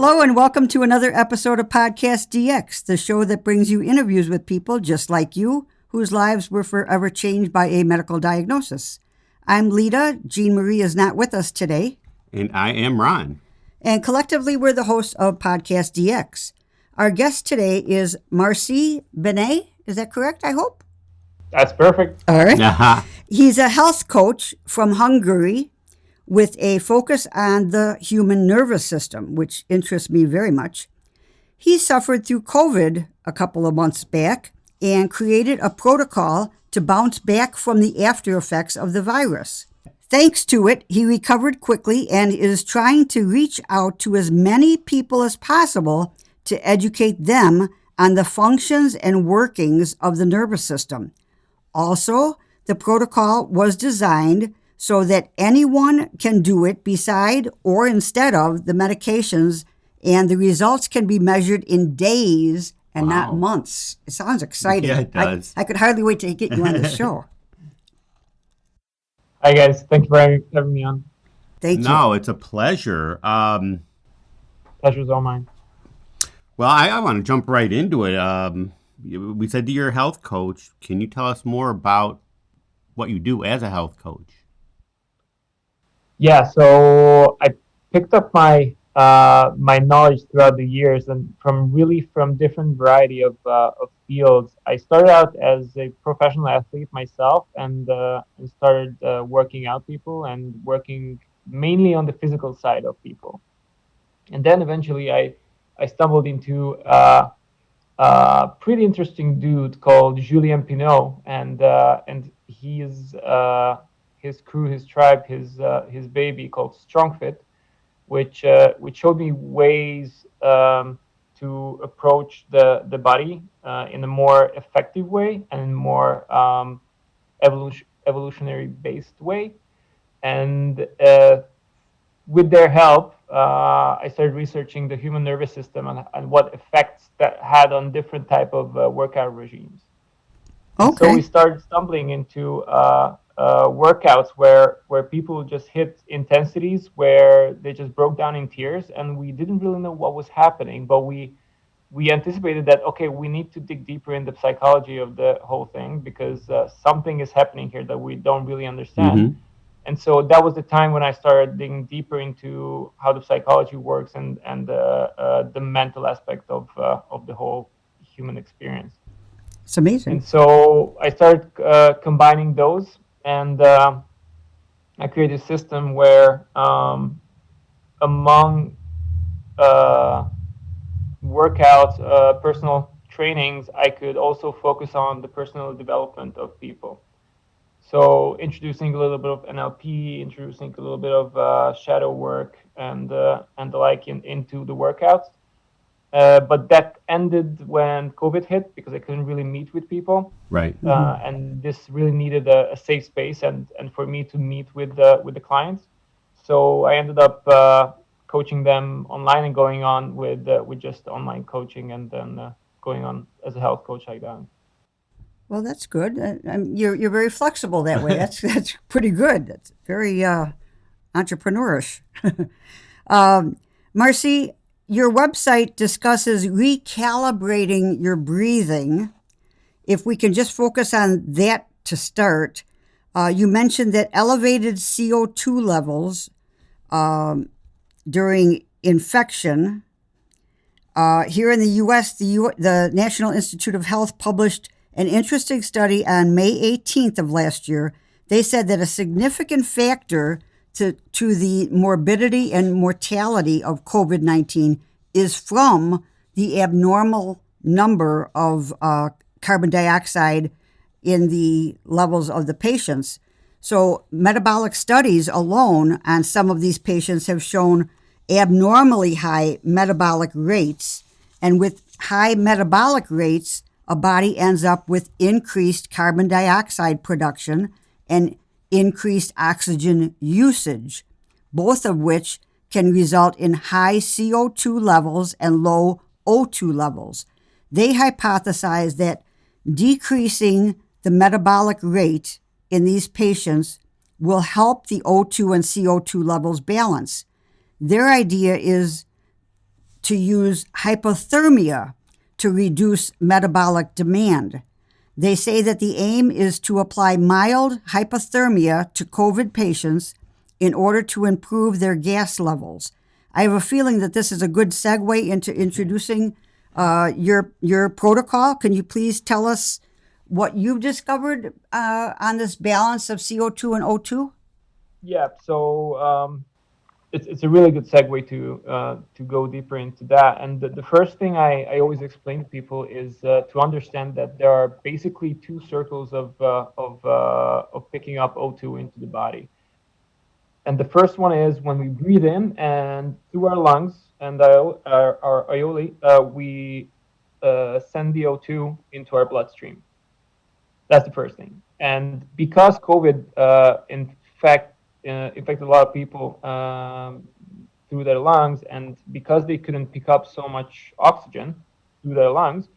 Hello and welcome to another episode of PodcastDX, the show that brings you interviews with people just like you, whose lives were forever changed by a medical diagnosis. I'm Lita. Jean Marie is not with us today. And I am Ron. And collectively, we're the hosts of PodcastDX. Our guest today is Marci Bene. Is that correct, I hope? That's perfect. All right. He's a health coach from Hungary with a focus on the human nervous system, which interests me very much. He suffered through COVID a couple of months back and created a protocol to bounce back from the after effects of the virus. Thanks to it, he recovered quickly and is trying to reach out to as many people as possible to educate them on the functions and workings of the nervous system. Also, the protocol was designed so that anyone can do it beside or instead of the medications, and the results can be measured in days and not months. It sounds exciting. Yeah, it does. I could hardly wait to get you on the show. Hi, guys. Thank you for having me on. Thank you. No, it's a pleasure. Pleasure's all mine. Well, I want to jump right into it. We said that you're a health coach. Can you tell us more about what you do as a health coach? Yeah, so I picked up my my knowledge throughout the years, and from different variety of fields. I started out as a professional athlete myself, and started working out people and working mainly on the physical side of people. And then eventually, I stumbled into a pretty interesting dude called Julien Pineau, and he is his crew, his tribe, his baby called StrongFit, which showed me ways to approach the body in a more effective way and more evolutionary based way. And with their help, I started researching the human nervous system and what effects that had on different type of workout regimes. Okay. So we started stumbling into workouts where people just hit intensities where they just broke down in tears, and we didn't really know what was happening, but we anticipated that, okay, we need to dig deeper in the psychology of the whole thing because something is happening here that we don't really understand. Mm-hmm. And so that was the time when I started digging deeper into how the psychology works and the mental aspect of the whole human experience. It's amazing. And so I started combining those, and I created a system where among workouts, personal trainings, I could also focus on the personal development of people. So introducing a little bit of NLP, introducing a little bit of shadow work and the like into the workouts. But that ended when COVID hit because I couldn't really meet with people. Right. And this really needed a safe space and for me to meet with the clients. So I ended up coaching them online and going on with just online coaching, and then going on as a health coach like that. Well, that's good. You're very flexible that way. That's pretty good. That's very entrepreneurish. Marci, your website discusses recalibrating your breathing. If we can just focus on that to start, you mentioned that elevated CO2 levels during infection. Here in the U.S., the National Institute of Health published an interesting study on May 18th of last year. They said that a significant factor to the morbidity and mortality of COVID-19 is from the abnormal number of carbon dioxide in the levels of the patients. So metabolic studies alone on some of these patients have shown abnormally high metabolic rates. And with high metabolic rates, a body ends up with increased carbon dioxide production and increased oxygen usage, both of which can result in high CO2 levels and low O2 levels. They hypothesize that decreasing the metabolic rate in these patients will help the O2 and CO2 levels balance. Their idea is to use hypothermia to reduce metabolic demand. They say that the aim is to apply mild hypothermia to COVID patients in order to improve their gas levels. I have a feeling that this is a good segue into introducing your protocol. Can you please tell us what you've discovered on this balance of CO2 and O2? Yeah. So it's a really good segue to go deeper into that. And the first thing I always explain to people is to understand that there are basically two circles of picking up O2 into the body. And the first one is when we breathe in and through our lungs and our ioli, we send the O2 into our bloodstream. That's the first thing. And because COVID infected a lot of people through their lungs, and because they couldn't pick up so much oxygen through their lungs,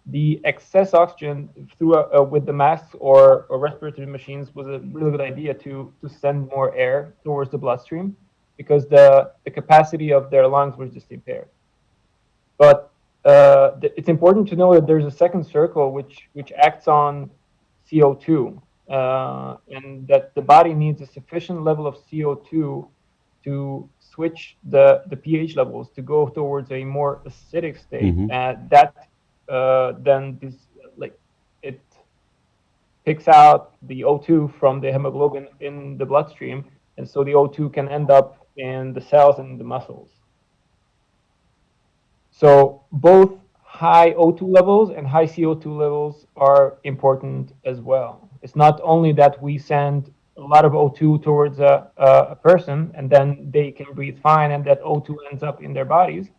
the excess oxygen through with the masks or respiratory machines was a really good idea to send more air towards the bloodstream because the capacity of their lungs was just impaired. But it's important to know that there's a second circle which acts on CO2, and that the body needs a sufficient level of CO2 to switch the pH levels to go towards a more acidic state. That then this like it picks out the O2 from the hemoglobin in the bloodstream, and so the O2 can end up in the cells and the muscles. So both high O2 levels and high CO2 levels are important as well. It's not only that we send a lot of O2 towards a person and then they can breathe fine and that O2 ends up in their bodies,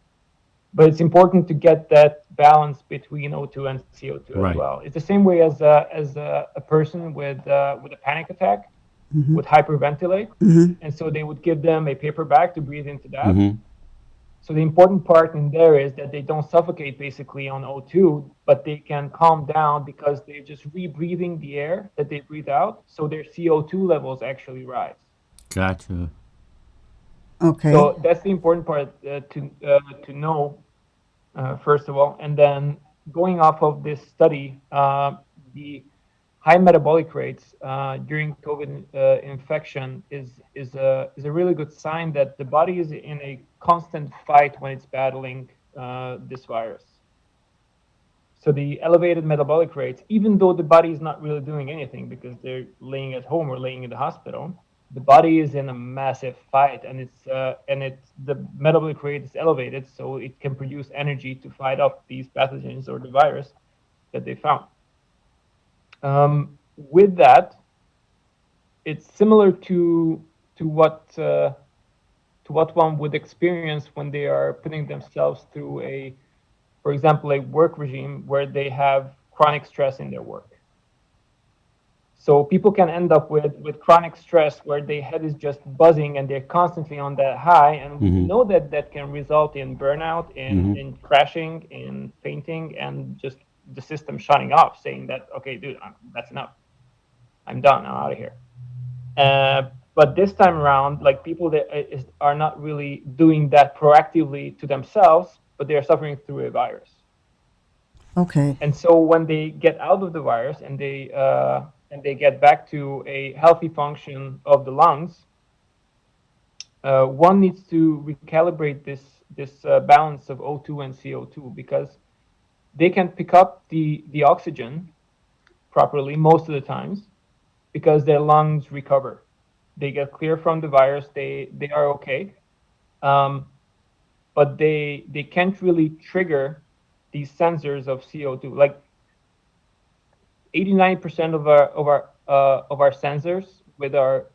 but it's important to get that balance between O2 and CO2 as well. It's the same way as a person with a panic attack would hyperventilate, and so they would give them a paper bag to breathe into that. So the important part in there is that they don't suffocate basically on O2, but they can calm down because they're just rebreathing the air that they breathe out, so their CO2 levels actually rise. Gotcha. Okay. So that's the important part to know, first of all. And then going off of this study, the high metabolic rates during COVID infection is a really good sign that the body is in a constant fight when it's battling this virus. So the elevated metabolic rates, even though the body is not really doing anything because they're laying at home or laying in the hospital, the body is in a massive fight, and the metabolic rate is elevated, so it can produce energy to fight off these pathogens or the virus that they found. With that, it's similar to what one would experience when they are putting themselves through for example, a work regime where they have chronic stress in their work. So people can end up with chronic stress where their head is just buzzing and they're constantly on that high, and we know that can result in burnout, in crashing, in fainting, and just the system shutting off, saying that, okay, dude, that's enough. I'm done. I'm out of here. But this time around, like people that are not really doing that proactively to themselves, but they are suffering through a virus. Okay. And so when they get out of the virus and they get back to a healthy function of the lungs, one needs to recalibrate this balance of O2 and CO2 because they can pick up the oxygen properly most of the times because their lungs recover. They get clear from the virus. They are okay, but they can't really trigger these sensors of CO2. Like 89% of our sensors with our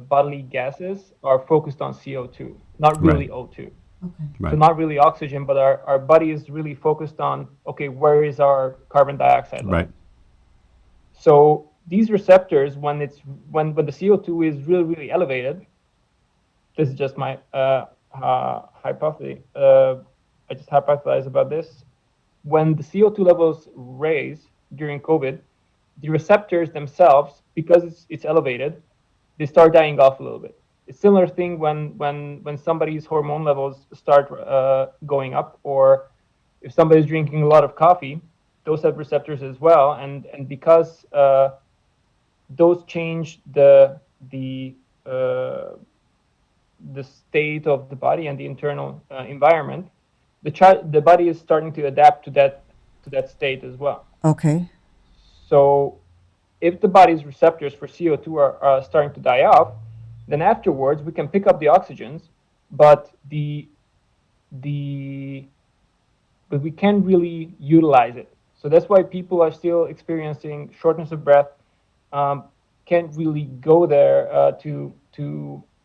bodily gases are focused on CO2, not really O2. Okay. So not really oxygen, but our body is really focused on, okay, where is our carbon dioxide level? Right. So these receptors, when the CO2 is really, really elevated, this is just my hypothesis. I just hypothesize about this. When the CO2 levels raise during COVID, the receptors themselves, because it's elevated, they start dying off a little bit. a similar thing when somebody's hormone levels start going up, or if somebody's drinking a lot of coffee, those have receptors as well, and because those change the state of the body and the internal environment, the body is starting to adapt to that state as well. Okay. So if the body's receptors for CO2 are starting to die off, then afterwards we can pick up the oxygens, but but we can't really utilize it. So that's why people are still experiencing shortness of breath, can't really go there to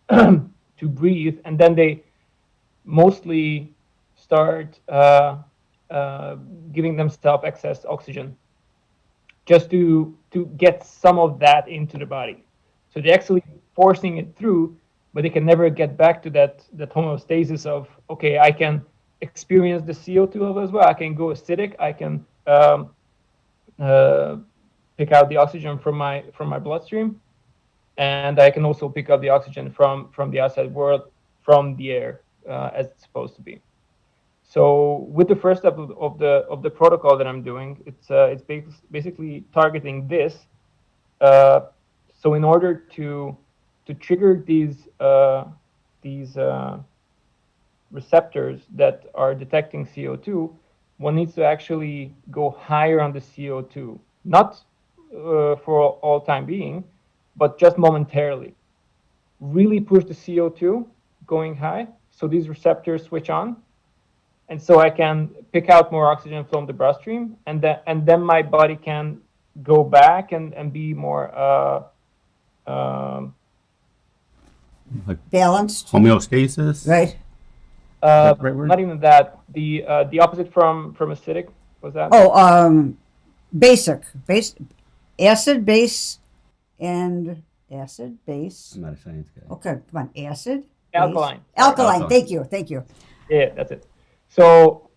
to breathe, and then they mostly start giving themselves excess oxygen just to get some of that into the body. So they're actually forcing it through, but they can never get back to that homeostasis of, okay, I can experience the CO2 level as well. I can go acidic. I can pick out the oxygen from my bloodstream, and I can also pick up the oxygen from the outside world, from the air, as it's supposed to be. So with the first step of the protocol that I'm doing, it's basically targeting this. So in order to trigger these receptors that are detecting CO2, one needs to actually go higher on the CO2, not for all time being, but just momentarily. Really push the CO2 going high, so these receptors switch on, and so I can pick out more oxygen from the bloodstream, and then my body can go back and be more Like Balanced. homeostasis? Right. Right word? not even that. The opposite from acidic was that? Oh, basic. Acid, base, and acid, base. I'm not a science guy. Okay, come on. Acid, base. Alkaline. Alkaline. Alkaline. Thank you. Yeah, that's it. So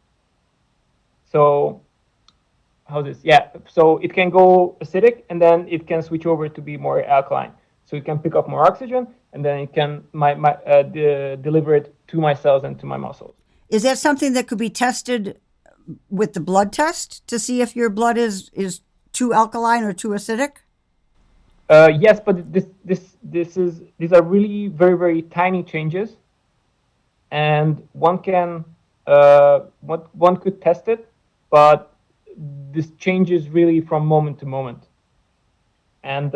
how's this? Yeah, so it can go acidic, and then it can switch over to be more alkaline. So it can pick up more oxygen, and then it can deliver it to my cells and to my muscles. Is that something that could be tested with the blood test to see if your blood is too alkaline or too acidic? Yes, but these are really very, very tiny changes, and one could test it, but this changes really from moment to moment. And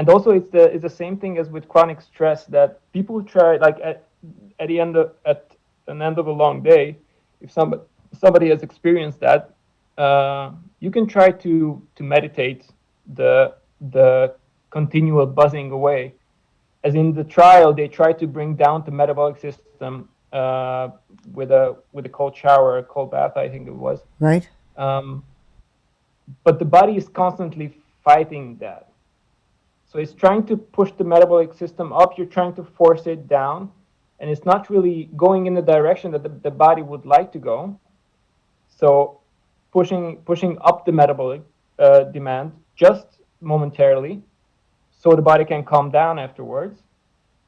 also it's the same thing as with chronic stress, that people try, like at an end of a long day, if somebody has experienced that, you can try to meditate the continual buzzing away. As in the trial, they try to bring down the metabolic system with a cold shower, a cold bath, I think it was. Right. But the body is constantly fighting that. So it's trying to push the metabolic system up. You're trying to force it down, and it's not really going in the direction that the body would like to go. So pushing up the metabolic demand just momentarily, so the body can calm down afterwards.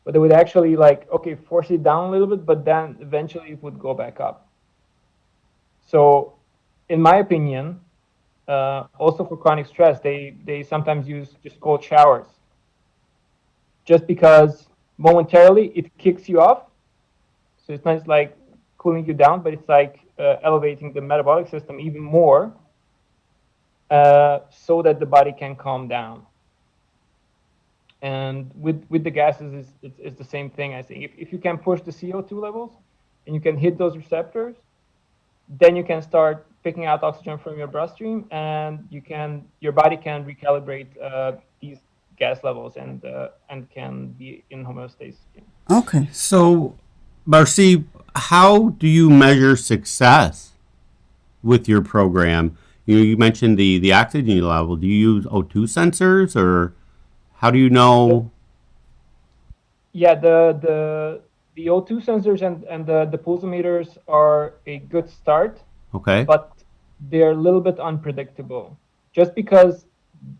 But it would actually, like, okay, force it down a little bit, but then eventually it would go back up. So in my opinion, also for chronic stress, they sometimes use just cold showers, just because momentarily it kicks you off. So it's not like cooling you down, but it's like elevating the metabolic system even more, so that the body can calm down. And with the gases, it's the same thing. I think if you can push the CO2 levels and you can hit those receptors, then you can start picking out oxygen from your bloodstream, and your body can recalibrate these gas levels and can be in homeostasis. Okay. So, Marci, how do you measure success with your program? You mentioned the oxygen level. Do you use O2 sensors, or how do you know? Yeah, the O2 sensors and the pulsometers are a good start. Okay. But they're a little bit unpredictable, just because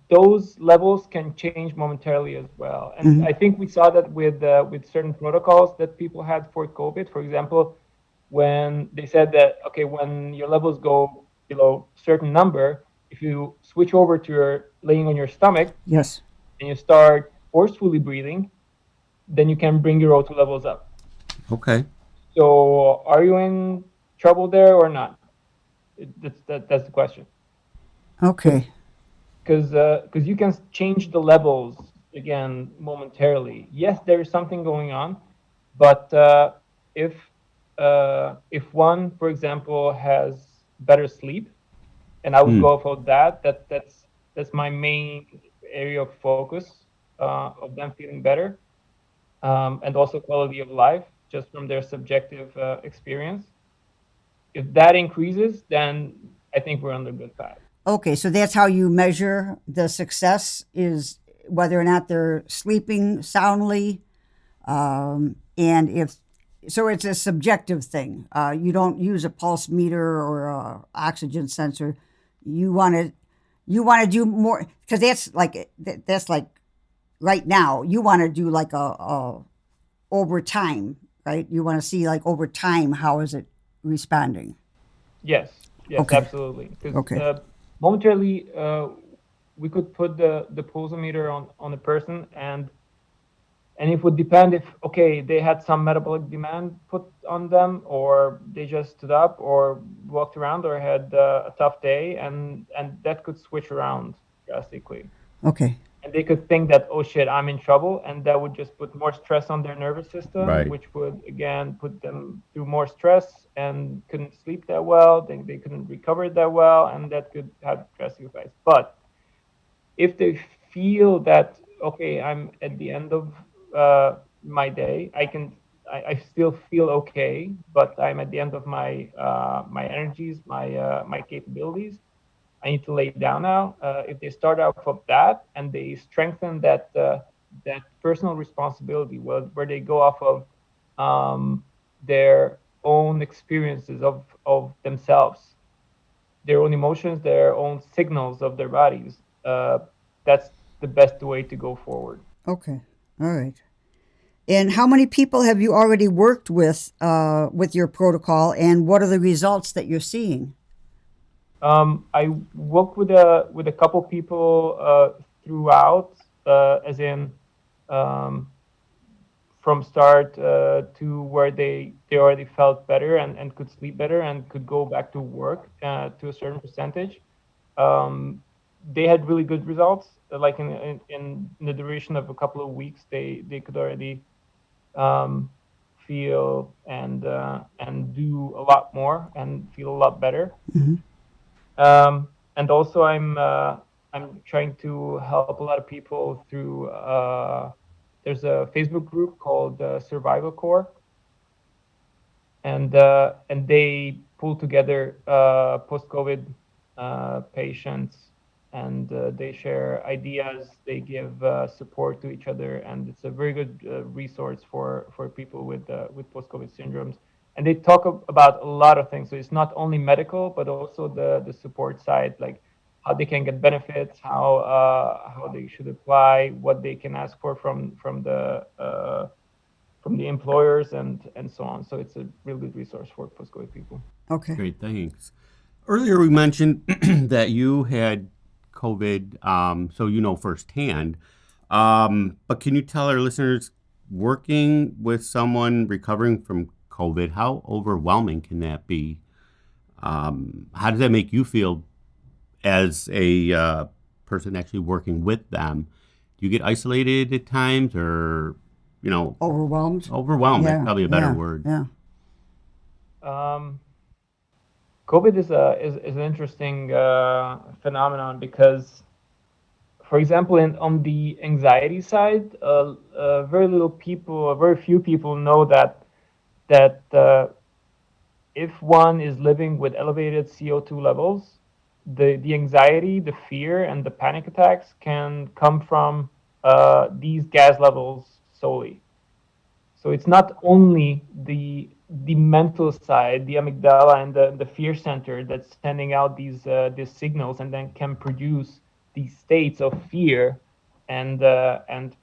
those levels can change momentarily as well. And Hmm. I think we saw that with certain protocols that people had for COVID. For example, when they said that, okay, when your levels go below certain number, if you switch over to your laying on your stomach Yes. and you start forcefully breathing, then you can bring your O2 levels up. Okay. So are you in trouble there or not? That's the question. Because Okay. because you can change the levels again momentarily. Yes, there is something going on, but if if one, for example, has better sleep, and I would Hmm. go for that. That's my main area of focus of them feeling better, and also quality of life, just from their subjective experience. If that increases, then I think we're on the good path. Okay. So that's how you measure the success is whether or not they're sleeping soundly. And if so, it's a subjective thing. You don't use a pulse meter or a oxygen sensor. You want to do more because that's like right now. You want to do like a over time, right? You want to see like over time how is it responding. Yes, Okay. absolutely. Because Okay. momentarily, we could put the pulsometer on a person, and it would depend if, okay, they had some metabolic demand put on them, or they just stood up or walked around or had a tough day, and that could switch around drastically. Okay. And they could think that, oh shit, I'm in trouble, and that would just put more stress on their nervous system, Right. which would again put them through more stress and couldn't sleep that well. They couldn't recover that well, and that could have drastic effects. But if they feel that, okay, I'm at the end of my day, I still feel okay, but I'm at the end of my energies, my capabilities. I need to lay down now. If they start off of that and they strengthen that personal responsibility, where they go off of their own experiences of themselves, their own emotions, their own signals of their bodies, that's the best way to go forward. Okay. All right. And how many people have you already worked with your protocol, and what are the results that you're seeing? I work with a couple people throughout, as in um, from start to where they already felt better and could sleep better and could go back to work to a certain percentage. Um, they had really good results. Like in the duration of a couple of weeks, they could already um, feel and do a lot more and feel a lot better. Hmm. And also, I'm trying to help a lot of people through. There's a Facebook group called Survival Core, and they pull together post-COVID patients, and they share ideas. They give support to each other, and it's a very good resource for people with post-COVID syndromes. And they talk about a lot of things. So it's not only medical, but also the support side, like how they can get benefits, how they should apply, what they can ask for from the employers and so on. So it's a real good resource for post-COVID people. Okay. Great. Thanks. Earlier, we mentioned that you had COVID, so you know firsthand. But can you tell our listeners, working with someone recovering from COVID, how overwhelming can that be? How does that make you feel as a person actually working with them? Do you get isolated at times, or you know, Overwhelmed. overwhelmed? That's Yeah. probably a better Yeah. word. Yeah. Um, COVID is an interesting phenomenon because, for example, on the anxiety side, very few people know that if one is living with elevated CO2 levels, the anxiety, the fear, and the panic attacks can come from these gas levels solely. So it's not only the mental side, the amygdala and the fear center that's sending out these signals and then can produce these states of fear and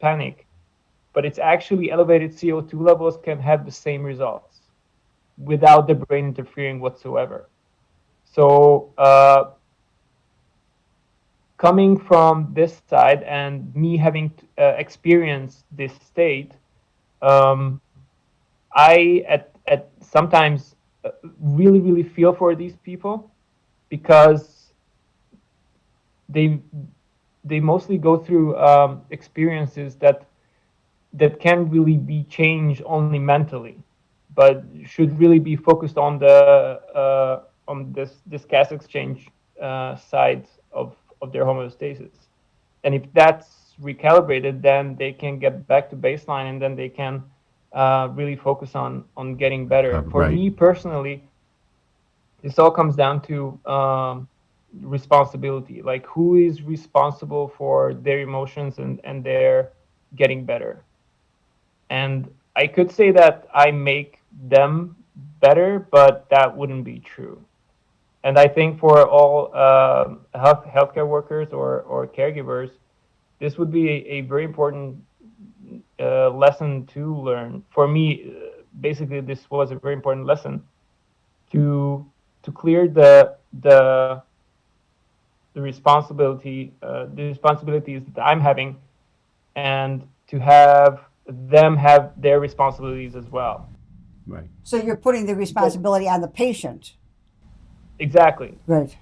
panic, but it's actually elevated CO2 levels can have the same results without the brain interfering whatsoever. So coming from this side and me having experienced this state, um, I at sometimes really feel for these people because they they mostly go through experiences that can really be changed only mentally, but should really be focused on this gas exchange side of their homeostasis. And if that's recalibrated, then they can get back to baseline, and then they can really focus on getting better. For Right. me personally, this all comes down to responsibility. Like, who is responsible for their emotions and their getting better? And I could say that I make them better, but that wouldn't be true. And I think for all healthcare workers or caregivers, this would be a very important lesson to learn. For me, basically, this was a very important lesson to clear the responsibilities that I'm having, and to have them have their responsibilities as well. Right. So you're putting the Because responsibility on the patient. exactly, Right.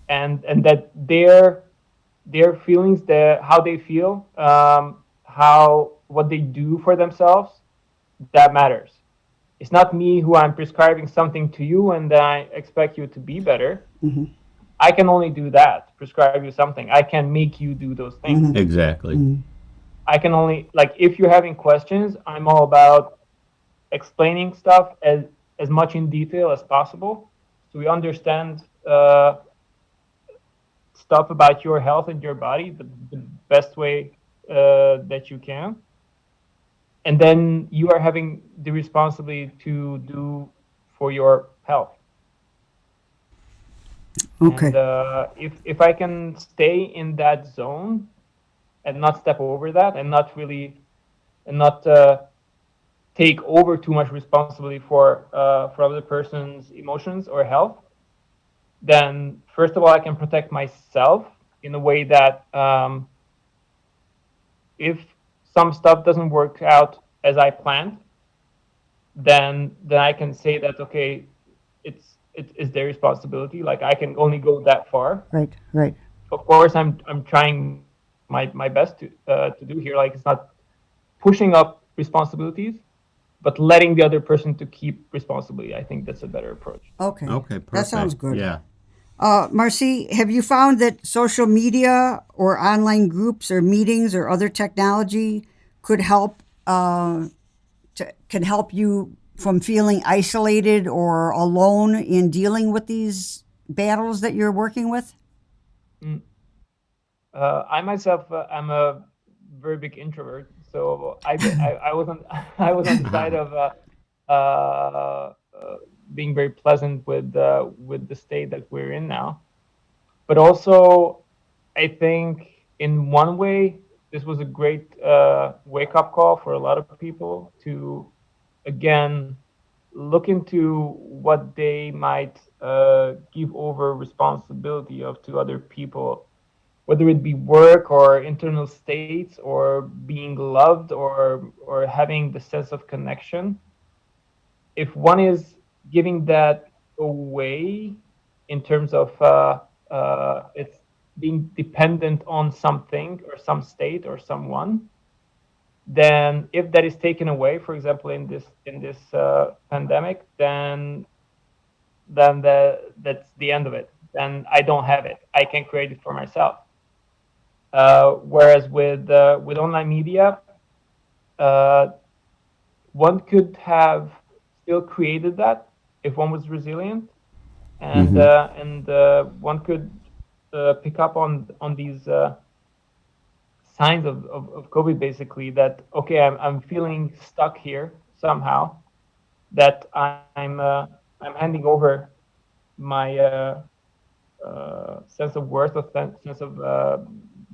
and that their feelings, their how they feel, how what they do for themselves, that matters. It's not me who I'm prescribing something to you and I expect you to be better. I can only do that, prescribe you something. I can make you do those things. Exactly. I can only, like, if you're having questions, I'm all about explaining stuff as much in detail as possible, so we understand stuff about your health and your body the best way that you can. And then you are having the responsibility to do for your health. And Okay. if I can stay in that zone and not step over that, and not really, and not take over too much responsibility for other person's emotions or health, then first of all I can protect myself in a way that if some stuff doesn't work out as I planned, then I can say that, okay, it is their responsibility. Like, I can only go that far. Right. Right. Of course, I'm trying my best to do here. Like, it's not pushing up responsibilities, but letting the other person to keep responsibility. I think that's a better approach. Okay. Okay. That sounds Perfect. good. Yeah. Marcy, have you found that social media or online groups or meetings or other technology could help can help you from feeling isolated or alone in dealing with these battles that you're working with? Mm. I myself, I'm a very big introvert, so I was on I was on the side of being very pleasant with the state that we're in now. But also, I think in one way, this was a great wake up call for a lot of people to again look into what they might give over responsibility of to other people, whether it be work or internal states or being loved or having the sense of connection. If one is giving that away in terms of it's being dependent on something or some state or someone, then if that is taken away, for example, in this pandemic, then that's the end of it. Then I don't have it. I can create it for myself. Whereas with online media, uh, one could have still created that if one was resilient, and one could pick up on these signs of COVID, basically, that okay, I'm feeling stuck here somehow, that I'm handing over my sense of worth, a sense of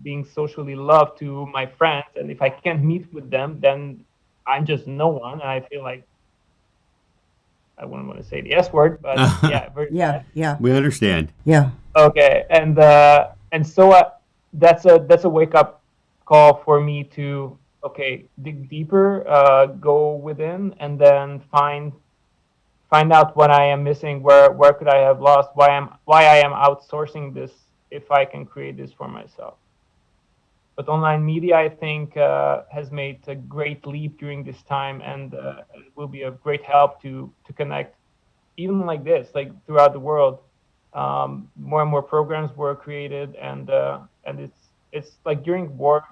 being socially loved to my friends. And if I can't meet with them, then I'm just no one. And I feel like I wouldn't want to say the S word, but yeah, very Yeah, bad. yeah, We understand. yeah. Okay, and so that's a wake up call for me to okay dig deeper, go within, and then find out what I am missing, where could I have lost, why I am outsourcing this if I can create this for myself. But online media, I think, has made a great leap during this time, and will be a great help to connect, even like this, like throughout the world. More and more programs were created, and it's like during war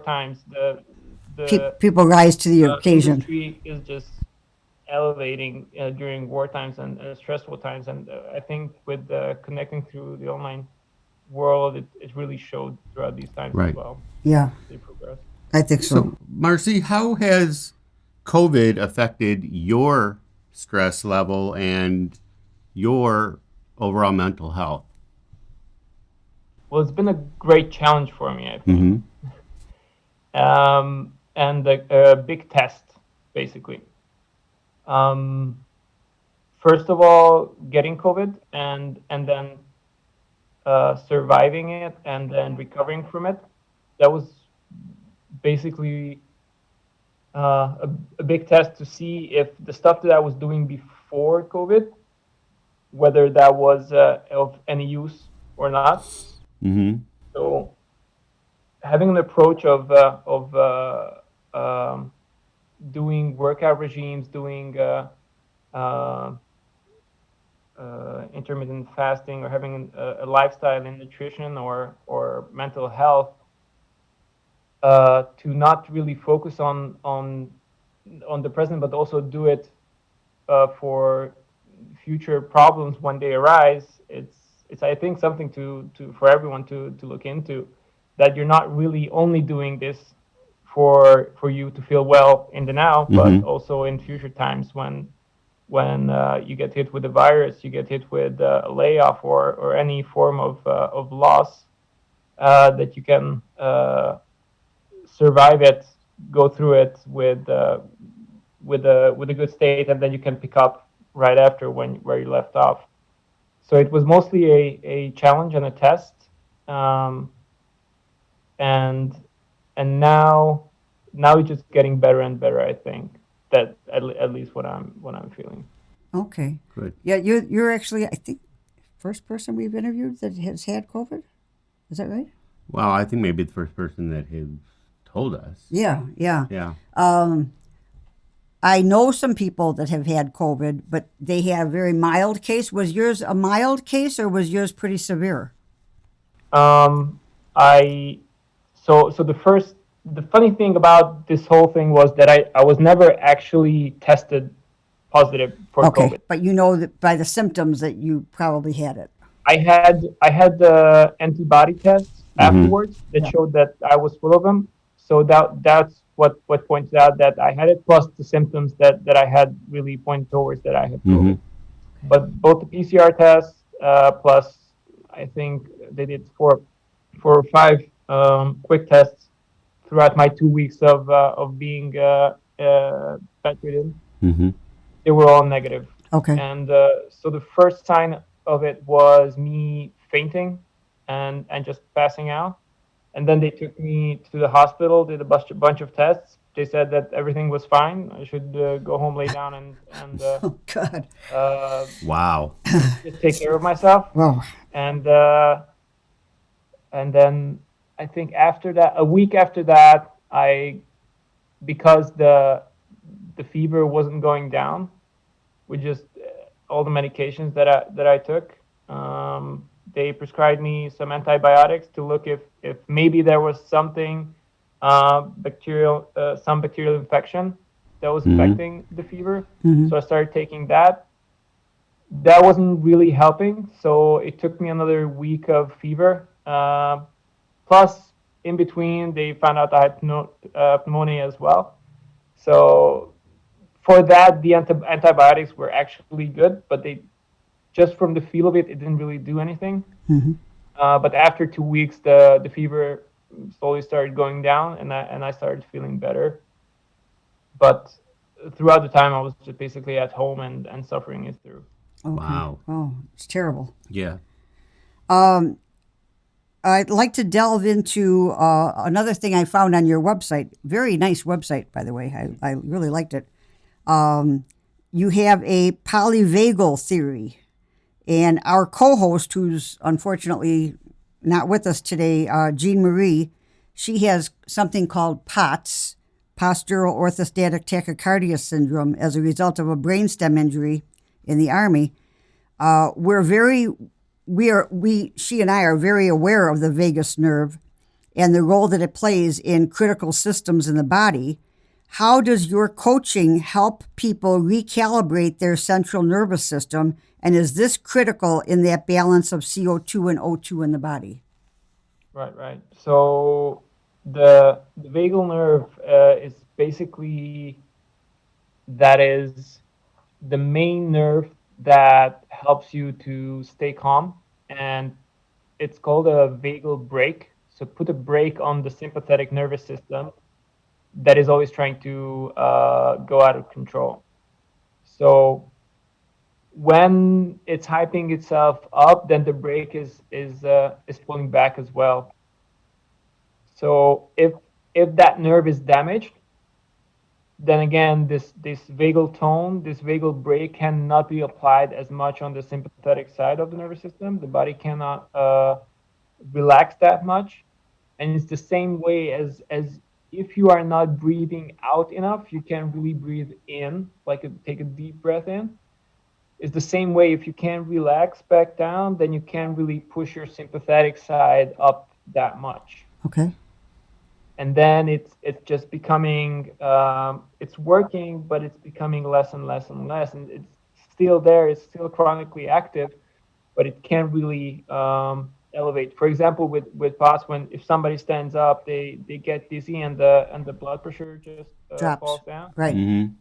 times, the People rise to the occasion. industry is just elevating during war times and stressful times. And I think with connecting through the online world, it really showed throughout these times as Right. well Yeah, as they progress. I think so. So, Marci, how has COVID affected your stress level and your overall mental health? Well, it's been a great challenge for me, I think, Mm-hmm. and a big test, basically. Um, First of all, getting COVID and then surviving it and then recovering from it. That was basically a big test to see if the stuff that I was doing before COVID, whether that was of any use or not. Mm-hmm. So having an approach of doing workout regimes, doing uh, intermittent fasting, or having a lifestyle in nutrition or mental health, to not really focus on the present, but also do it for future problems when they arise. It's I think something to for everyone to look into, that you're not really only doing this for you to feel well in the now, but Mm-hmm. also in future times when you get hit with a virus, you get hit with a layoff or any form of loss, that you can survive it, go through it with a good state, and then you can pick up right after when where you left off. So it was mostly a challenge and a test, um, and and now it's just getting better and better. I think that at least what I'm feeling. Okay. Good. Yeah, you're actually, I think, first person we've interviewed that has had COVID. Is that right? Well, I think maybe the first person that has told us. Yeah, yeah. Yeah. I know some people that have had COVID, but they had a very mild case. Was yours a mild case or was yours pretty severe? I so the funny thing about this whole thing was that I was never actually tested positive for Okay, COVID. but you know that by the symptoms that you probably had it. I had the antibody tests Mm-hmm. afterwards that Yeah. showed that I was full of them. So that's what points out that I had it, plus the symptoms that I had really point towards that I had Mm-hmm. COVID. But both the PCR tests, plus I think they did four or five quick tests throughout my 2 weeks of being bedridden. Mm-hmm. They were all negative. Okay. And so the first sign of it was me fainting and just passing out. And then they took me to the hospital, did a bunch of tests. They said that everything was fine. I should go home, lay down, and Oh God. uh, Wow. just take care of myself. Well, And and then I think after that, a week after that, because the fever wasn't going down with just all the medications that I took. They prescribed me some antibiotics to look if maybe there was something some bacterial infection that was Mm-hmm. affecting the fever. mhm. So I started taking that. That wasn't really helping, so it took me another week of fever. Plus, in between, they found out I had pneumonia as well. So for that, the antibiotics were actually good, but just from the feel of it, it didn't really do anything. Mm-hmm. But after 2 weeks, the fever slowly started going down, and I started feeling better. But throughout the time, I was just basically at home and suffering it through. Okay. Wow. Oh, it's terrible. Yeah. I'd like to delve into another thing I found on your website. Very nice website, by the way. I really liked it. You have a polyvagal theory. And our co-host, who's unfortunately not with us today, Jean Marie, she has something called POTS, postural orthostatic tachycardia syndrome, as a result of a brainstem injury in the Army. She and I are very aware of the vagus nerve and the role that it plays in critical systems in the body. How does your coaching help people recalibrate their central nervous system? And is this critical in that balance of CO2 and O2 in the body? Right. So the vagal nerve is basically that is the main nerve that helps you to stay calm, and it's called a vagal brake. So put a brake on the sympathetic nervous system that is always trying to go out of control. So when it's hyping itself up, then the brake is pulling back as well. So if that nerve is damaged, then again this vagal tone, this vagal brake cannot be applied as much on the sympathetic side of the nervous system. The body cannot relax that much, and it's the same way as if you are not breathing out enough, you can't really breathe in, like take a deep breath in. It's the same way, if you can't relax back down, then you can't really push your sympathetic side up that much. Okay. And then it's just becoming it's working, but it's becoming less and less and less, and it's still there, it's still chronically active, but it can't really elevate. For example, with POTS, when if somebody stands up, they get dizzy, and the blood pressure just Drops. falls down. Right. Mm-hmm.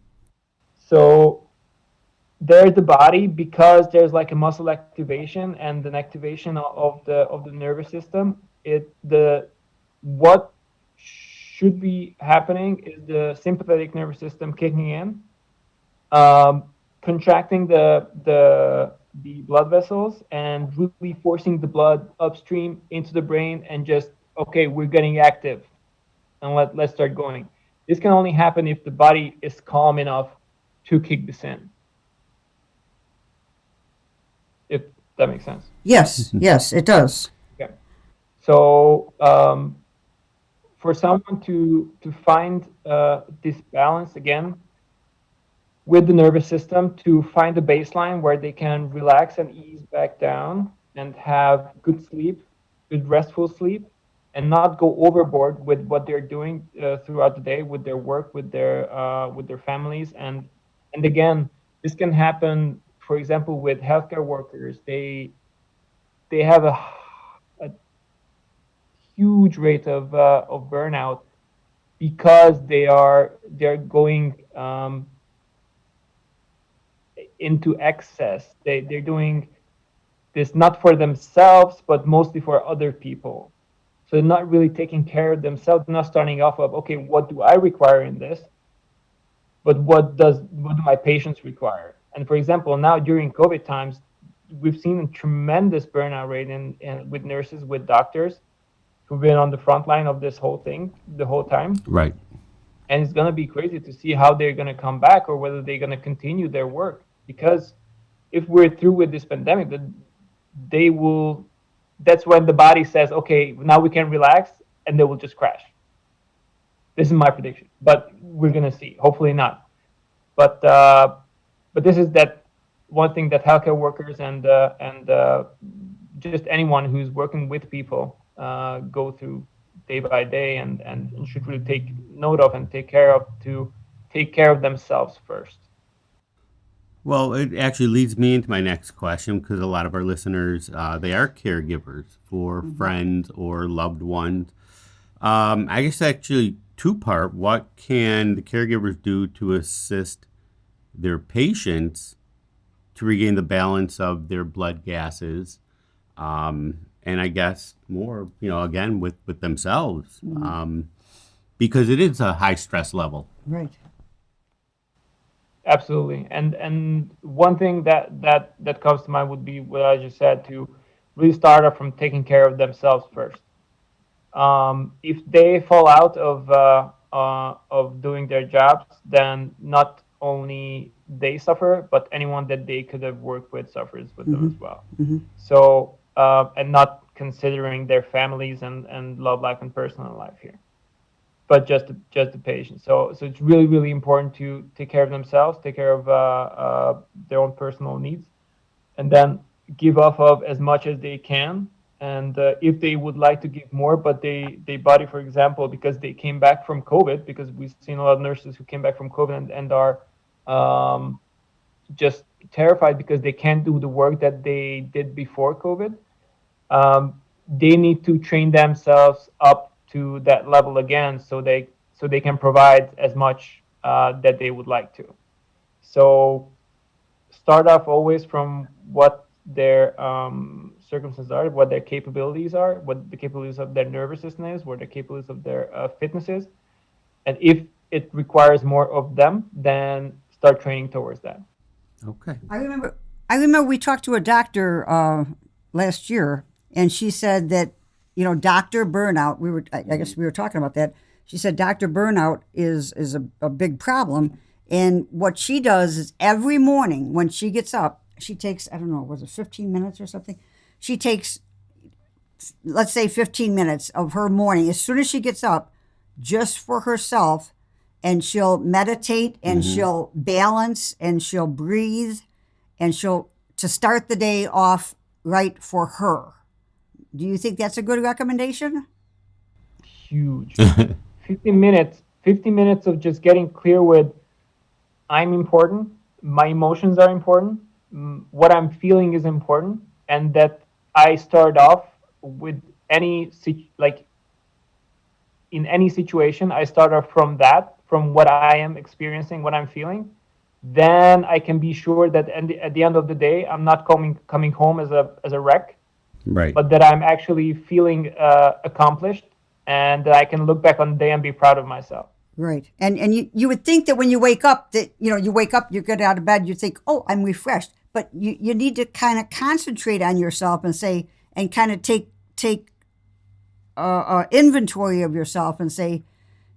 So there's the body, because there's like a muscle activation and an activation of the nervous system. What should be happening is the sympathetic nervous system kicking in, contracting the blood vessels, and really forcing the blood upstream into the brain, and just, okay, we're getting active, and let's start going. This can only happen if the body is calm enough to kick this in. If that makes sense. Yes, it does. Okay. So for someone to find this balance again with the nervous system, to find a baseline where they can relax and ease back down and have good sleep, good restful sleep, and not go overboard with what they're doing throughout the day, with their work, with their families. And again, this can happen, for example, with healthcare workers. They have a huge rate of burnout, because they're going into excess. They're doing this not for themselves, but mostly for other people. So they're not really taking care of themselves. They're not starting off of, okay, what do I require in this? But what do my patients require? And for example, now during COVID times, we've seen a tremendous burnout rate in with nurses, with doctors who've been on the front line of this whole thing the whole time. Right. And it's going to be crazy to see how they're going to come back, or whether they're going to continue their work. Because if we're through with this pandemic, that's when the body says, okay, now we can relax, and they will just crash. This is my prediction, but we're going to see. Hopefully not. But this is that one thing that healthcare workers and just anyone who's working with people go through day by day, and should really take note of and take care of themselves first. Well, it actually leads me into my next question, because a lot of our listeners, they are caregivers for friends or loved ones. I guess actually two-part. What can the caregivers do to assist their patients to regain the balance of their blood gases, and I guess more, again with themselves, because it is a high stress level. Right. Absolutely. And one thing that comes to mind would be what I just said, to really start off from taking care of themselves first. If they fall out of doing their jobs, then not only they suffer, but anyone that they could have worked with suffers with them as well. So, and not considering their families and love life and personal life here, but just the patient. So it's really important to take care of themselves, take care of their own personal needs, and then give off of as much as they can. And if they would like to give more, but they body, for example, because they came back from COVID, because we've seen a lot of nurses who came back from COVID and are just terrified because they can't do the work that they did before COVID. They need to train themselves up to that level again, so they can provide as much that they would like to. So start off always from what their circumstances are, what their capabilities are, what the capabilities of their nervous system is, what the capabilities of their fitness is, and if it requires more of them, then start training towards that. Okay. I remember we talked to a doctor last year, and she said that, doctor burnout, I guess we were talking about that. She said doctor burnout is a big problem. And what she does is every morning when she gets up, she takes, I don't know, was it 15 minutes or something? She takes, let's say 15 minutes of her morning as soon as she gets up, just for herself, and she'll meditate and she'll balance and she'll breathe and to start the day off right for her. Do you think that's a good recommendation? Huge. 15 minutes of just getting clear with, I'm important, my emotions are important, what I'm feeling is important, and that I start off with in any situation, I start off from what I am experiencing, what I'm feeling. Then I can be sure that at the end of the day, I'm not coming home as a wreck, Right. but that I'm actually feeling accomplished, and that I can look back on the day and be proud of myself. Right. And you would think that when you wake up, you get out of bed, you think, oh, I'm refreshed. But you need to kind of concentrate on yourself and say, and kind of take inventory of yourself and say,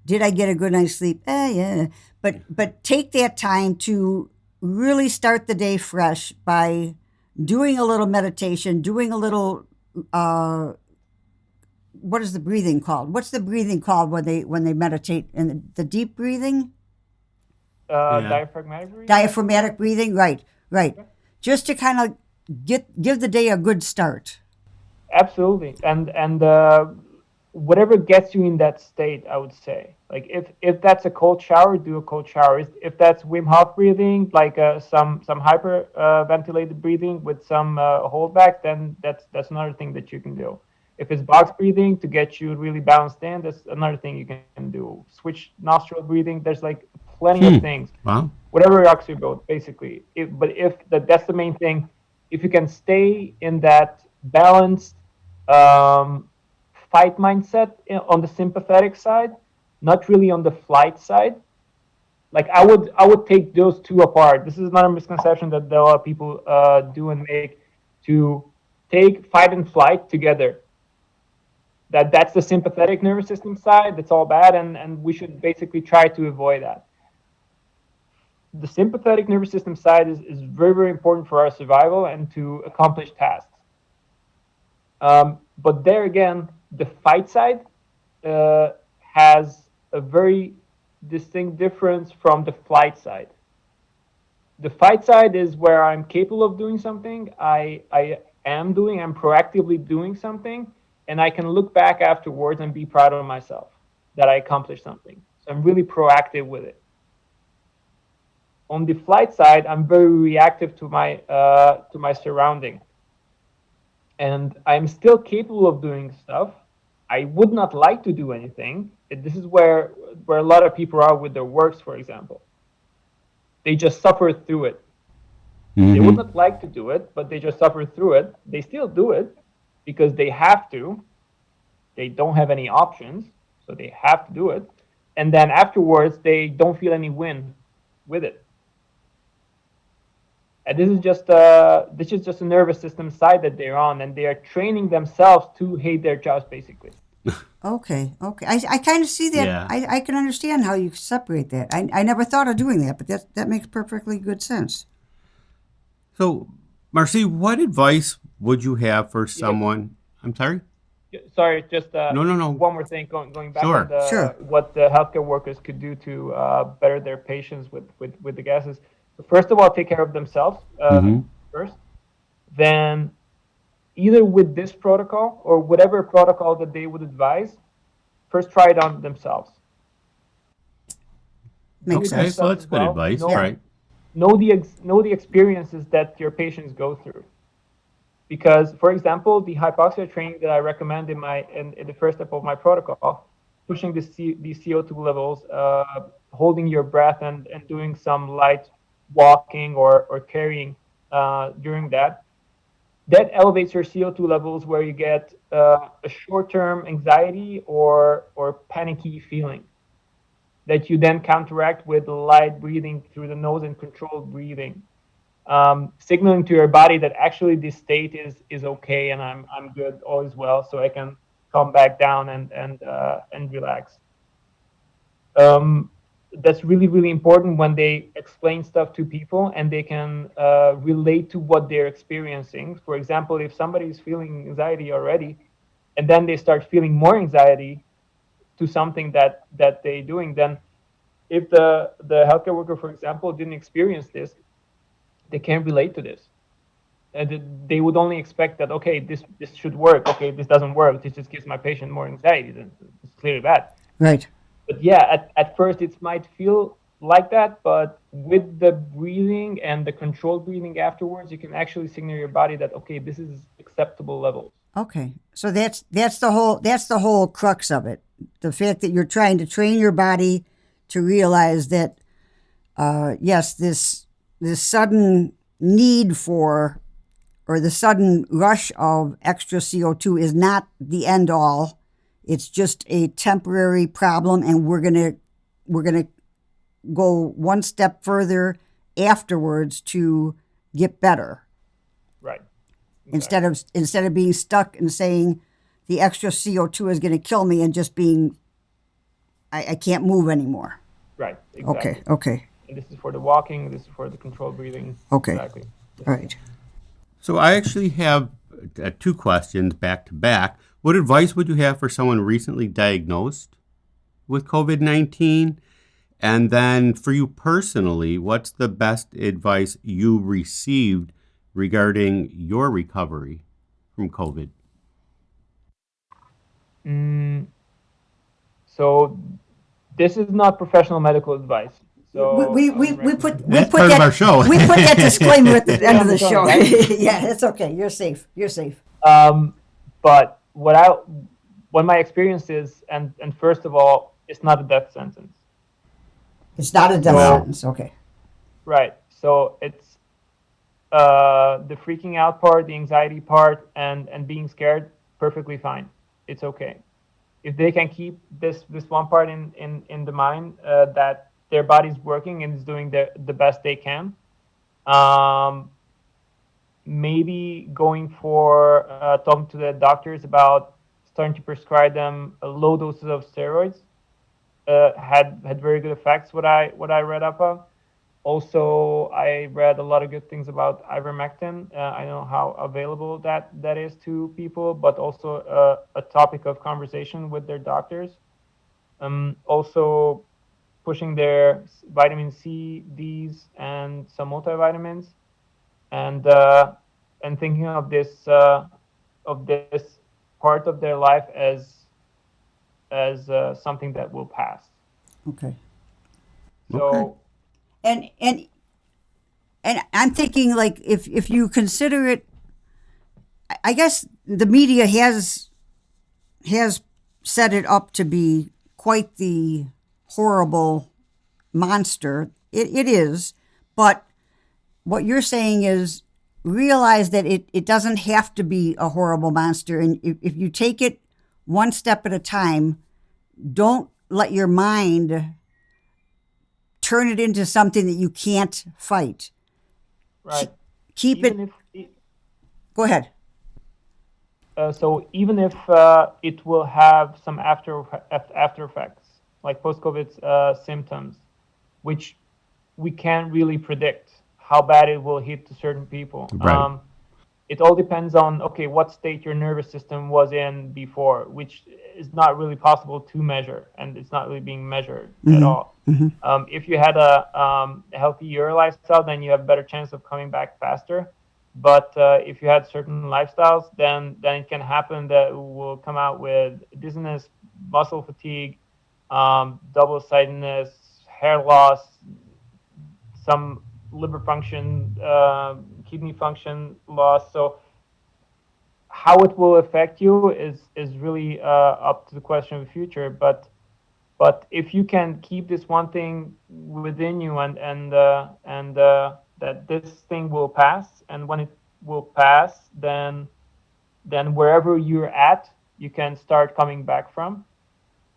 did I get a good night's sleep? Yeah. But take that time to really start the day fresh by doing a little meditation, doing a little, what is the breathing called? What's the breathing called when they meditate? And the deep breathing? Diaphragmatic breathing? Diaphragmatic breathing, right. Just to kind of give the day a good start. Absolutely. And whatever gets you in that state, I would say. Like if that's a cold shower, do a cold shower. If that's Wim Hof breathing, like some hyper ventilated breathing with some holdback, then that's another thing that you can do. If it's box breathing to get you really balanced in, that's another thing you can do. Switch nostril breathing. There's like plenty of things. Wow. Whatever rocks your boat, basically. That's the main thing. If you can stay in that balanced fight mindset on the sympathetic side, not really on the flight side. Like I would take those two apart. This is another misconception that a lot of people do and make, to take fight and flight together. That's the sympathetic nervous system side. That's all bad, and we should basically try to avoid that. The sympathetic nervous system side is very, very important for our survival and to accomplish tasks. But there again, the fight side has a very distinct difference from the flight side. The fight side is where I'm capable of doing something, I'm proactively doing something, and I can look back afterwards and be proud of myself that I accomplished something. So I'm really proactive with it. On the flight side, I'm very reactive to my surrounding, and I'm still capable of doing stuff. I would not like to do anything. This is where a lot of people are with their works, for example. They just suffer through it. They would Mm-hmm. not like to do it, but they just suffer through it. They still do it because they have to. They don't have any options, so they have to do it. And then afterwards, they don't feel any win with it. And this is just a nervous system side that they're on, and they are training themselves to hate their jobs, basically. Okay. I kind of see that. Yeah. I can understand how you separate that. I never thought of doing that, but that makes perfectly good sense. So, Marci, what advice would you have for Yeah. someone? I'm sorry? Sorry, just No. one more thing. Going back Sure. on the Sure. what the healthcare workers could do to better their patients with the gases. So first of all, take care of themselves Mm-hmm. first. Then either with this protocol or whatever protocol that they would advise, first try it on themselves. Do Makes it Okay, sense. so yourself that's as good well. advice, right? Know the experiences that your patients go through. Because, for example, the hypoxia training that I recommend in the first step of my protocol, pushing the CO2 levels, holding your breath, and doing some light walking or carrying during that elevates your CO2 levels, where you get a short-term anxiety or panicky feeling that you then counteract with light breathing through the nose and controlled breathing, signaling to your body that actually this state is okay, and I'm good, all is well, so I can come back down and relax. That's really, really important when they explain stuff to people and they can relate to what they're experiencing. For example, if somebody is feeling anxiety already and then they start feeling more anxiety to something that they're doing, then if the healthcare worker, for example, didn't experience this, they can't relate to this. And they would only expect that, okay, this should work. Okay, this doesn't work. This just gives my patient more anxiety. Then it's clearly bad. Right. But yeah, at first it might feel like that, but with the breathing and the controlled breathing afterwards, you can actually signal your body that, okay, this is acceptable levels. Okay. So that's the whole crux of it. The fact that you're trying to train your body to realize that yes, this sudden need for, or the sudden rush of extra CO2 is not the end all. It's just a temporary problem, and we're gonna go one step further afterwards to get better. Right. Instead of being stuck and saying the extra CO2 is going to kill me, and just being I can't move anymore. Right. Exactly. Okay. And this is for the walking. This is for the controlled breathing. Okay. Exactly. All right. So I actually have two questions back to back. What advice would you have for someone recently diagnosed with COVID-19? And then for you personally, what's the best advice you received regarding your recovery from COVID? So this is not professional medical advice. So We put That's part of our show. We put that disclaimer at the end of the Yeah, show. right? Yeah, it's okay. You're safe. But what my experience is, and first of all, it's not a death sentence. It's not a death Wow. sentence. Okay. Right. So it's the freaking out part, the anxiety part, and being scared, perfectly fine. It's okay. If they can keep this one part in the mind, that their body's working and is doing the best they can, maybe going for talking to the doctors about starting to prescribe them low doses of steroids, had very good effects. What I read up on. Also, I read a lot of good things about ivermectin. I know how available that is to people, but also a topic of conversation with their doctors. Also, pushing their vitamin C, D's, and some multivitamins, and thinking of this part of their life as something that will pass. Okay. So. And I'm thinking, like, if you consider it, I guess the media has set it up to be quite the horrible monster. It is, but what you're saying is realize that it doesn't have to be a horrible monster. And if you take it one step at a time, don't let your mind turn it into something that you can't fight. Right. Keep Even it. if Go ahead. so even if it will have some after effects like post-COVID symptoms, which we can't really predict how bad it will hit to certain people. Right. It all depends on, okay, what state your nervous system was in before, which is not really possible to measure, and it's not really being measured at all. If you had a healthy your lifestyle, then you have a better chance of coming back faster. But if you had certain lifestyles, then it can happen that it will come out with dizziness, muscle fatigue, double-sidedness, hair loss, some liver function, kidney function loss. So how it will affect you is really up to the question of the future. But if you can keep this one thing within you and that this thing will pass, and when it will pass, then wherever you're at, you can start coming back from,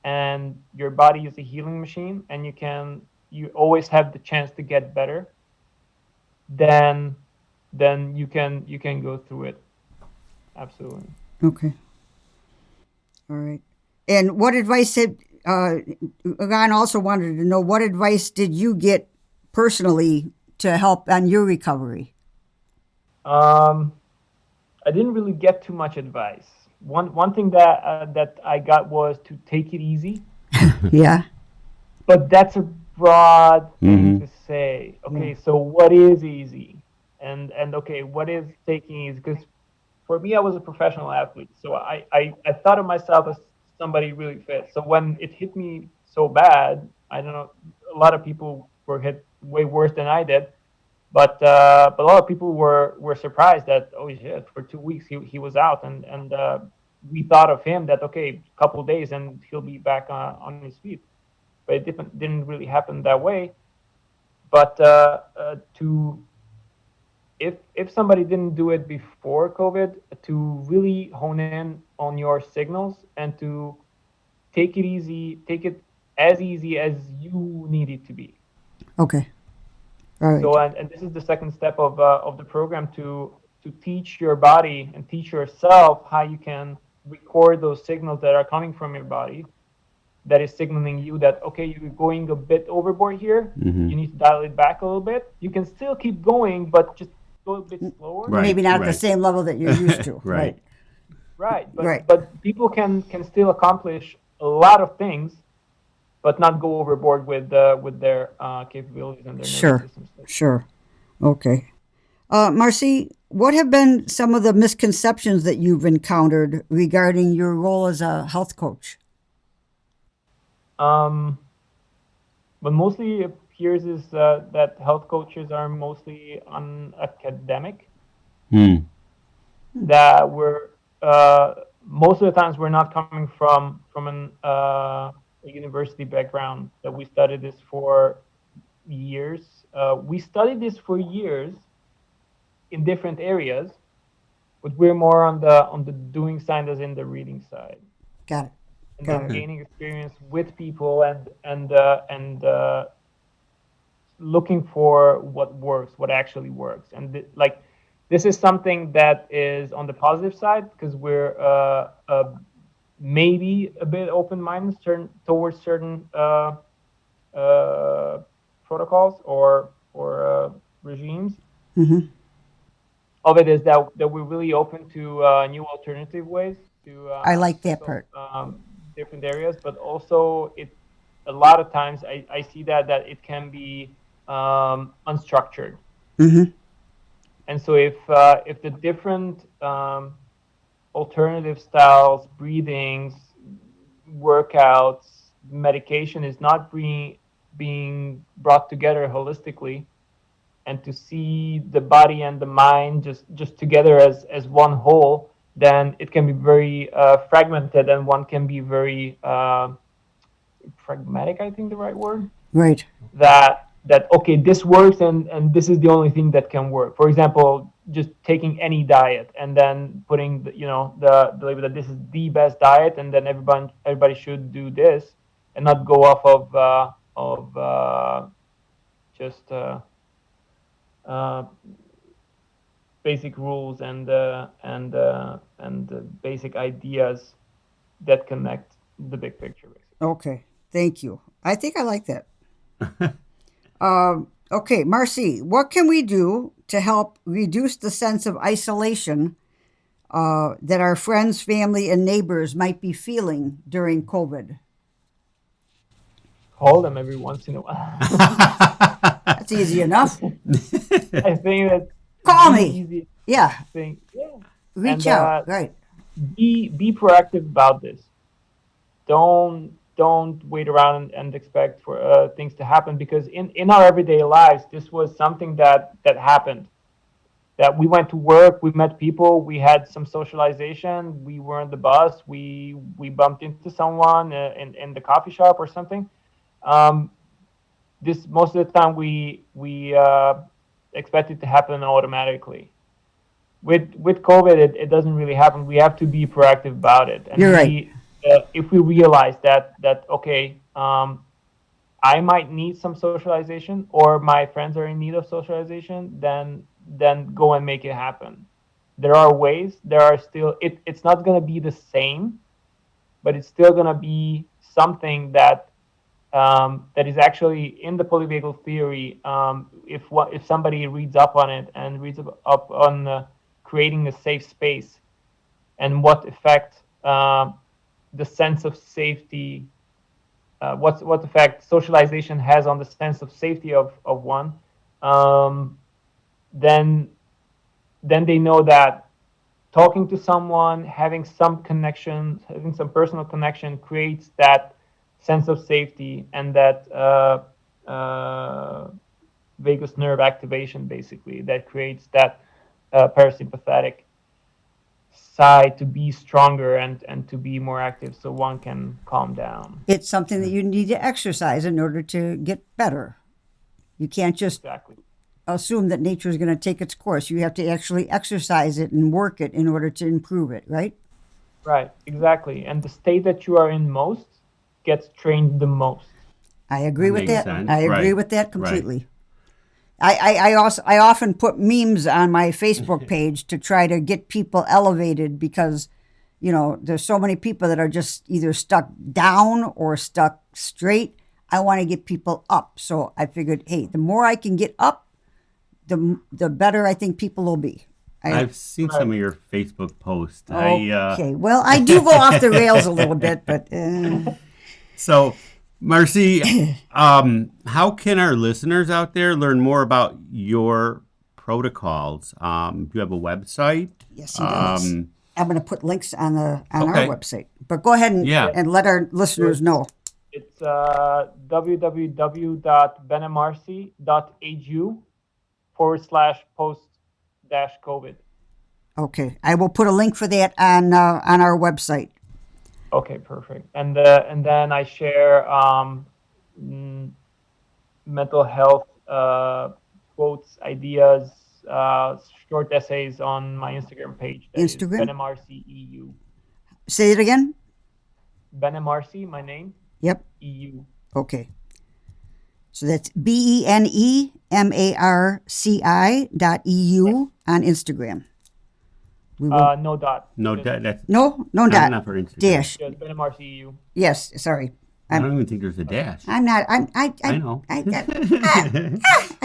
and your body is a healing machine, and you always have the chance to get better. Then you can go through it. Absolutely. Okay. All right. And what advice had Ron also wanted to know, what advice did you get personally to help on your recovery? I didn't really get too much advice. One thing that I got was to take it easy, Yeah. but that's a broad thing Mm-hmm. to say. Okay, so what is easy, and okay, what is taking easy? Because for me, I was a professional athlete, so I thought of myself as somebody really fit. So when it hit me so bad, I don't know, a lot of people were hit way worse than I did. But a lot of people were surprised that, oh shit, for 2 weeks he was out, and we thought of him that, okay, a couple of days and he'll be back on his feet. But it didn't really happen that way. But to if somebody didn't do it before COVID, to really hone in on your signals and to take it as easy as you need it to be. Okay. All right. So, and this is the second step of the program, to teach your body and teach yourself how you can record those signals that are coming from your body, that is signaling you that, okay, you're going a bit overboard here. Mm-hmm. You need to dial it back a little bit. You can still keep going, but just go a bit slower. Right. Maybe not at the right. same level that you're used to. Right. Right. Right. But people can still accomplish a lot of things, but not go overboard with their capabilities and their Sure. nervous systems. Sure. Okay. Marci, what have been some of the misconceptions that you've encountered regarding your role as a health coach? But mostly it appears is that health coaches are mostly unacademic. Hmm. That we're most of the times we're not coming from a university background. That we studied this for years. We studied this for years in different areas, but we're more on the doing side, as in the reading side, Got it. and Got then it. gaining experience with people and looking for what works, what actually works. And like, this is something that is on the positive side, because we're maybe a bit open-minded towards certain protocols or regimes. Mm-hmm. Of it is that we're really open to new alternative ways to I like that tackle part. different areas, but also it a lot of times I see that it can be unstructured. Mm-hmm. And so if the different alternative styles, breathings, workouts, medication is not being brought together holistically, and to see the body and the mind just together as one whole, then it can be very fragmented, and one can be very pragmatic, I think the right word, Right. that okay, this works, and this is the only thing that can work. For example, just taking any diet and then putting the label that this is the best diet, and then everybody should do this, and not go off of just uh, basic rules and basic ideas that connect the big picture, basically. Okay, thank you. I think I like that. Okay, Marci, what can we do to help reduce the sense of isolation that our friends, family, and neighbors might be feeling during COVID? Call them every once in a while. That's easy enough. I think that's Call the me. easiest Yeah, thing. Yeah. reach And out. Right. be proactive about this. Don't wait around and expect for things to happen, because in our everyday lives, this was something that happened. That we went to work, we met people, we had some socialization, we were on the bus, we bumped into someone in the coffee shop or something. Um, this most of the time we expect it to happen automatically. With COVID, it doesn't really happen. We have to be proactive about it, and You're right. if we realize that okay, I might need some socialization, or my friends are in need of socialization, then go and make it happen. There are ways. There are still it's not going to be the same, but it's still going to be something that is actually in the polyvagal theory. If somebody reads up on it and reads up on creating a safe space and what effect the sense of safety, what effect socialization has on the sense of safety of one, um, then they know that talking to someone, having some connection, having some personal connection creates that sense of safety and that vagus nerve activation, basically, that creates that parasympathetic side to be stronger and to be more active so one can calm down. It's something that you need to exercise in order to get better. You can't just Exactly. assume that nature is going to take its course. You have to actually exercise it and work it in order to improve it, right? Right, exactly. And the state that you are in most gets trained the most. I agree with Makes that. sense. I agree Right. with that Right. completely. I often put memes on my Facebook page to try to get people elevated, because there's so many people that are just either stuck down or stuck straight. I want to get people up. So I figured, hey, the more I can get up, the better I think people will be. I've seen some of your Facebook posts. Okay, well, I do go off the rails a little bit, but So, Marci, how can our listeners out there learn more about your protocols? Do you have a website? yes, he does. I'm going to put links on our Okay. website. But go ahead and let our listeners know. It's www.benemarci.hu/post-COVID. Okay, I will put a link for that on our website. Okay, perfect. And then I share mental health quotes, ideas, short essays on my Instagram page. That is Instagram? Benemarci EU. Say it again. Benemarci, my name. Yep. EU. Okay. So that's BENEMARCI.EU on Instagram. We will, No dot. No, Just- that's no not dot. enough for Instagram. Dash. Just Benemarci EU. Yes, sorry. I don't even think there's a dash. I'm not. I know. I got nothing.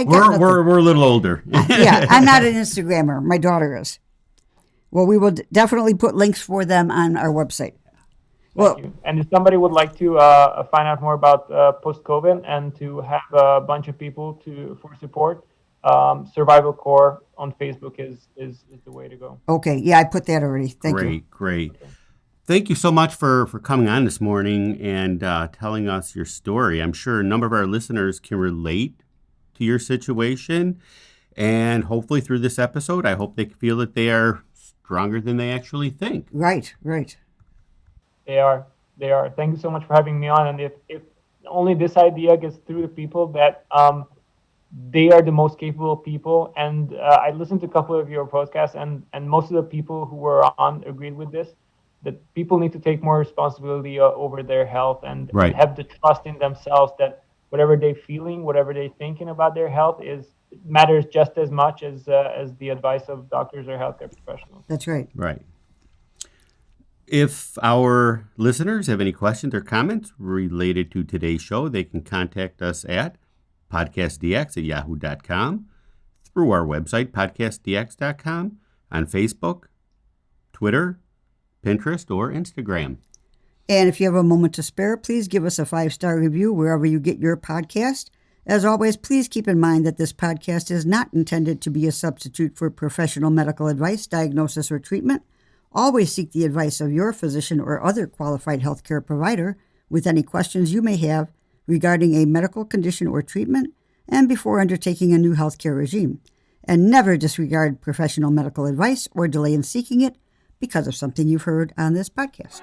We're a little older. Yeah, I'm not an Instagrammer. My daughter is. Well, we will definitely put links for them on our website. Well, Thank you. And if somebody would like to find out more about post-COVID and to have a bunch of people for support, Survival Core on Facebook is the way to go. okay. Yeah, I put that already. Thank you. Great. Thank you so much for coming on this morning and telling us your story. I'm sure a number of our listeners can relate to your situation. And hopefully through this episode, I hope they feel that they are stronger than they actually think. Right. They are. Thank you so much for having me on. And if only this idea gets through to people that they are the most capable people. And I listened to a couple of your podcasts, and most of the people who were on agreed with this, that people need to take more responsibility over their health, and Right. have the trust in themselves that whatever they're feeling, whatever they're thinking about their health matters just as much as the advice of doctors or healthcare professionals. That's right. Right. If our listeners have any questions or comments related to today's show, they can contact us at podcastdx@yahoo.com, through our website, podcastdx.com, on Facebook, Twitter, Pinterest, or Instagram. And if you have a moment to spare, please give us a 5-star review wherever you get your podcast. As always, please keep in mind that this podcast is not intended to be a substitute for professional medical advice, diagnosis, or treatment. Always seek the advice of your physician or other qualified healthcare provider with any questions you may have regarding a medical condition or treatment and before undertaking a new healthcare regime. And never disregard professional medical advice or delay in seeking it because of something you've heard on this podcast.